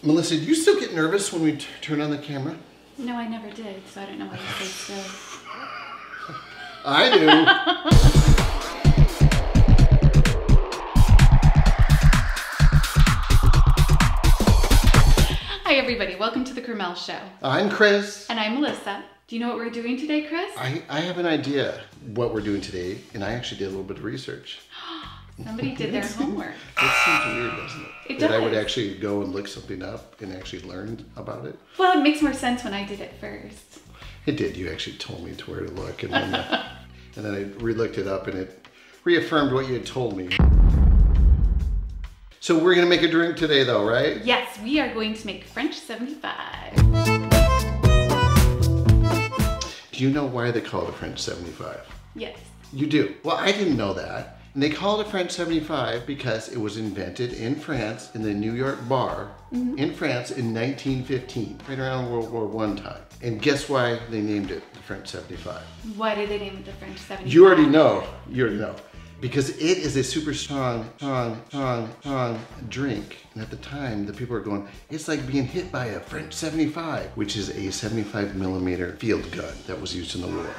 Melissa, do you still get nervous when we turn on the camera? No, I never did, so I don't know why you say so. I do. Hi everybody, welcome to the Chris+Melissa Show. I'm Chris. And I'm Melissa. Do you know what we're doing today, Chris? I have an idea what we're doing today, and I actually did a little bit of research. Somebody did their homework. It seems weird, doesn't it? It does. That I would actually go and look something up and actually learn about it. Well, it makes more sense when I did it first. It did. You actually told me to where to look, and then, I re-looked it up, and it reaffirmed what you had told me. So we're gonna make a drink today, though, right? Yes, we are going to make French 75. Do you know why they call it a French 75? Yes. You do? Well, I didn't know that. And they call it a French 75 because it was invented in France in the New York bar in France in 1915, right around World War I time. And guess why they named it the French 75? Why did they name it the French 75? You already know. You already know. Because it is a super strong drink. And at the time, the people are going, it's like being hit by a French 75, which is a 75mm field gun that was used in the war.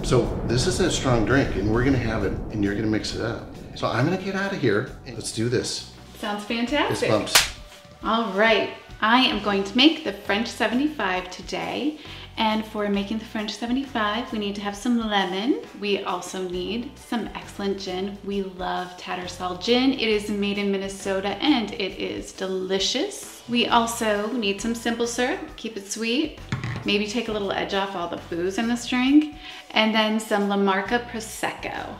So this is a strong drink, and we're gonna have it, and you're gonna mix it up. So I'm gonna get out of here. Let's do this. Sounds fantastic. This bumps. All right, I am going to make the French 75 today. And for making the French 75, we need to have some lemon. We also need some excellent gin. We love Tattersall gin. It is made in Minnesota and it is delicious. We also need some simple syrup, keep it sweet. Maybe take a little edge off all the booze in this drink. And then some Marca Prosecco.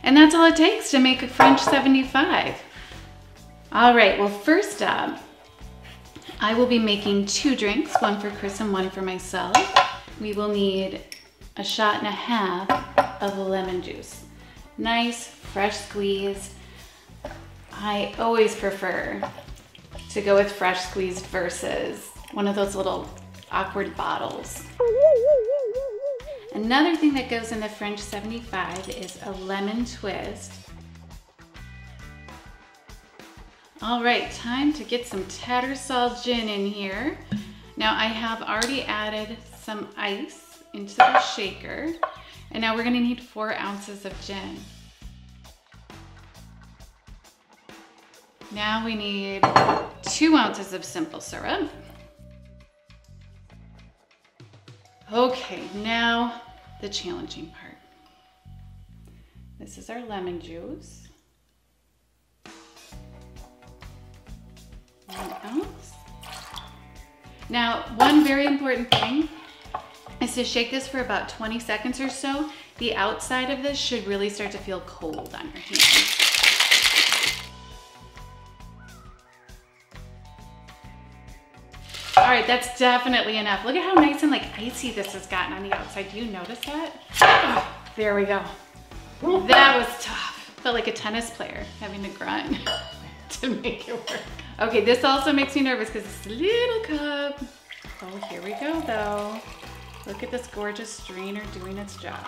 And that's all it takes to make a French 75. All right, well, first up, I will be making 2 drinks, one for Chris and one for myself. We will need a shot and a half of lemon juice. Nice, fresh squeeze. I always prefer to go with fresh squeezed versus one of those little awkward bottles. Another thing that goes in the French 75 is a lemon twist. All right, time to get some Tattersall gin in here. Now I have already added some ice into the shaker, and now we're gonna need 4 ounces of gin. Now we need 2 ounces of simple syrup. Okay, now the challenging part. This is our lemon juice. 1 ounce. Now, one very important thing is to shake this for about 20 seconds or so. The outside of this should really start to feel cold on your hands. All right, that's definitely enough. Look at how nice and like icy this has gotten on the outside. Do you notice that? Oh, there we go. That was tough. Felt like a tennis player having to grunt to make it work. Okay, this also makes me nervous because it's a little cup. Oh, here we go though. Look at this gorgeous strainer doing its job.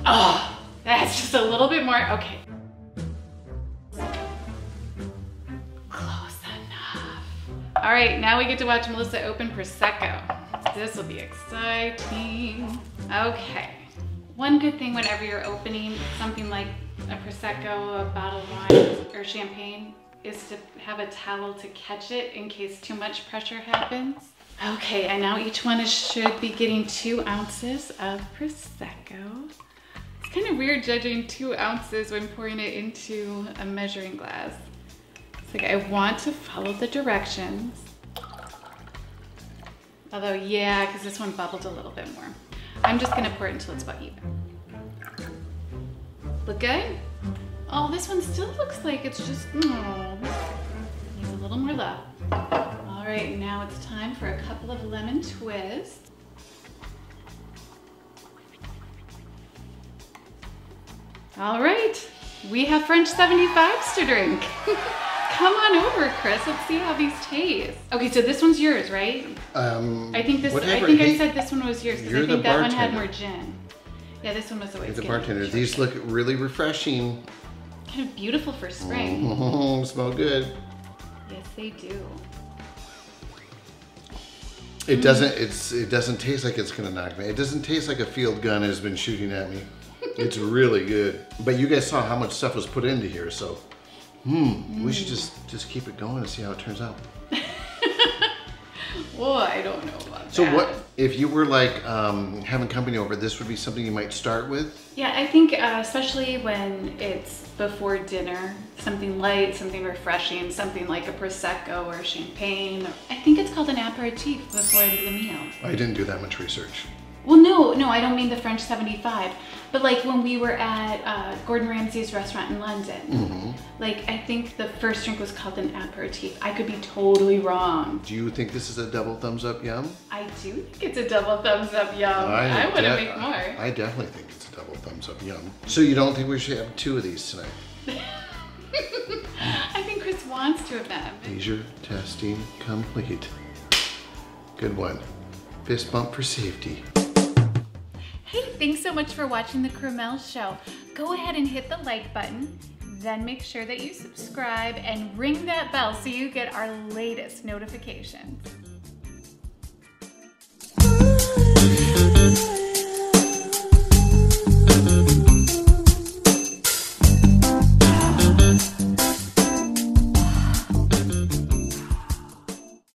Oh, that's just a little bit more, okay. Close enough. All right, now we get to watch Melissa open Prosecco. This will be exciting. Okay. One good thing whenever you're opening something like a Prosecco, a bottle of wine, or champagne is to have a towel to catch it in case too much pressure happens. Okay, and now each one should be getting 2 ounces of Prosecco. It's kind of weird judging 2 ounces when pouring it into a measuring glass. It's like I want to follow the directions. Although, yeah, because this one bubbled a little bit more. I'm just gonna pour it until it's about even. Look good? Oh, this one still looks like it's just, oh, needs a little more love. All right, now it's time for a couple of lemon twists. All right, we have French 75s to drink. Come on over, Chris. Let's see how these taste. Okay, so this one's yours, right? I think this. Whatever. I think I said this one was yours because I You're think the that one had bartender. more gin. Yeah, this one was always. You're the good. bartender. These look really refreshing. Kind of beautiful for spring. Smell good. Yes, they do. It doesn't. It doesn't taste like it's gonna knock me. It doesn't taste like a field gun has been shooting at me. It's really good. But you guys saw how much stuff was put into here, so we should just keep it going and see how it turns out. Well, I don't know about that. So what if you were like having company over? This would be something you might start with. Yeah, I think especially when it's before dinner, something light, something refreshing, something like a Prosecco or champagne. I think it's called an aperitif before the meal. I didn't do that much research. Well, no, I don't mean the French 75, but like when we were at Gordon Ramsay's restaurant in London, like I think the first drink was called an aperitif. I could be totally wrong. Do you think this is a double thumbs up yum? I do think it's a double thumbs up yum. I want to make more. I definitely think it's a double thumbs up yum. So you don't think we should have 2 of these tonight? I think Chris wants 2 of them. Leisure testing complete. Good one. Fist bump for safety. Hey, thanks so much for watching the Chris+Mel show. Go ahead and hit the like button, then make sure that you subscribe and ring that bell so you get our latest notifications.